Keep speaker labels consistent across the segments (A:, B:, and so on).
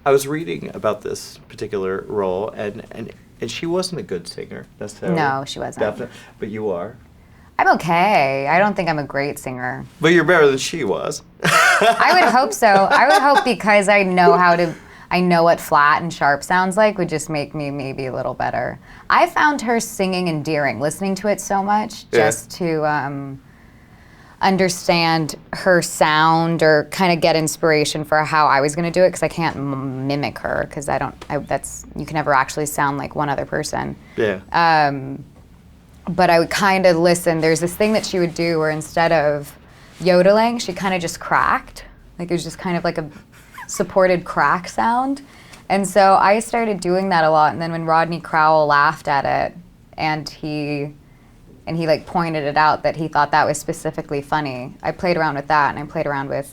A: I was reading about this particular role, and she wasn't a good singer necessarily.
B: No, she wasn't.
A: Definitely, but you are.
B: I'm okay. I don't think I'm a great singer.
A: But you're better than she was.
B: I would hope so. I would hope because I know what flat and sharp sounds like would just make me maybe a little better. I found her singing endearing, listening to it so much, just to understand her sound or kind of get inspiration for how I was going to do it, because I can't mimic her, because you can never actually sound like one other person.
A: Yeah.
B: But I would kind of listen. There's this thing that she would do where instead of yodeling, she kind of just cracked. Like it was just kind of like a supported crack sound. And so I started doing that a lot. And then when Rodney Crowell laughed at it, and he like pointed it out that he thought that was specifically funny, I played around with that, and I played around with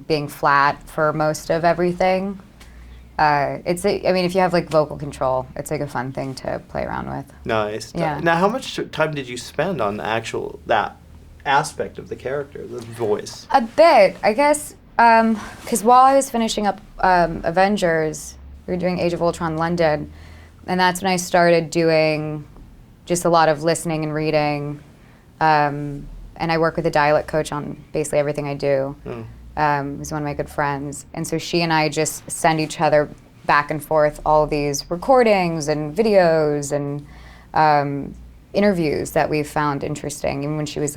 B: being flat for most of everything. If you have like vocal control, it's like a fun thing to play around with.
A: Nice.
B: Yeah.
A: Now, how much time did you spend on that aspect of the character, the voice?
B: A bit, I guess, because while I was finishing up Avengers, we were doing Age of Ultron London, and that's when I started doing just a lot of listening and reading, and I work with a dialect coach on basically everything I do. Who's one of my good friends. And so she and I just send each other back and forth all of these recordings and videos and interviews that we've found interesting, even when she was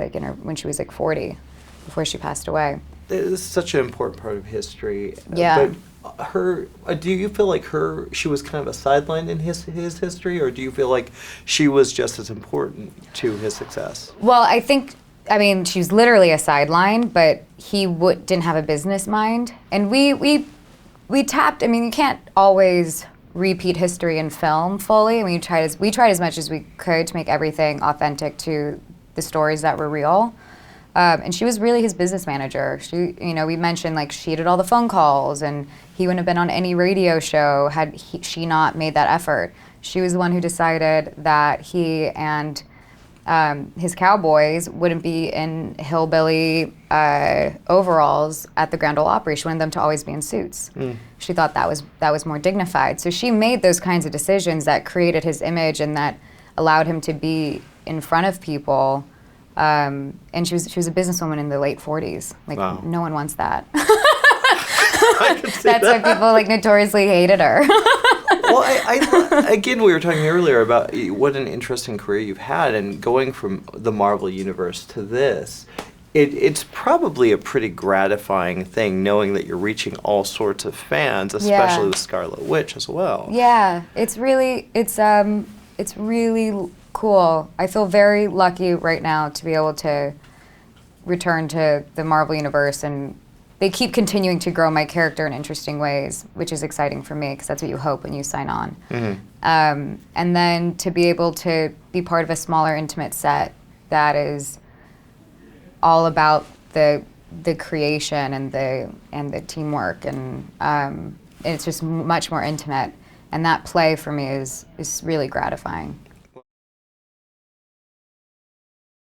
B: like 40, before she passed away.
A: This is such an important part of history.
B: Yeah.
A: But do you feel like she was kind of a sideline in his history, or do you feel like she was just as important to his success?
B: Well, she was literally a sideline, but he didn't have a business mind. And we tapped, you can't always repeat history in film fully. We tried as much as we could to make everything authentic to the stories that were real. And she was really his business manager. We mentioned like she did all the phone calls, and he wouldn't have been on any radio show had she not made that effort. She was the one who decided that he and his cowboys wouldn't be in hillbilly overalls at the Grand Ole Opry. She wanted them to always be in suits. She thought that was more dignified. So she made those kinds of decisions that created his image and that allowed him to be in front of people. And she was a businesswoman in the late 40s. Like, wow. No one wants that. That's why people like notoriously hated her.
A: Well, again, we were talking earlier about what an interesting career you've had, and going from the Marvel Universe to this, it's probably a pretty gratifying thing knowing that you're reaching all sorts of fans, especially with Scarlet Witch as well.
B: Yeah, it's really cool. I feel very lucky right now to be able to return to the Marvel Universe, and they keep continuing to grow my character in interesting ways, which is exciting for me because that's what you hope when you sign on. Mm-hmm. And then to be able to be part of a smaller, intimate set that is all about the creation and the teamwork, and it's just much more intimate. And that play for me is really gratifying.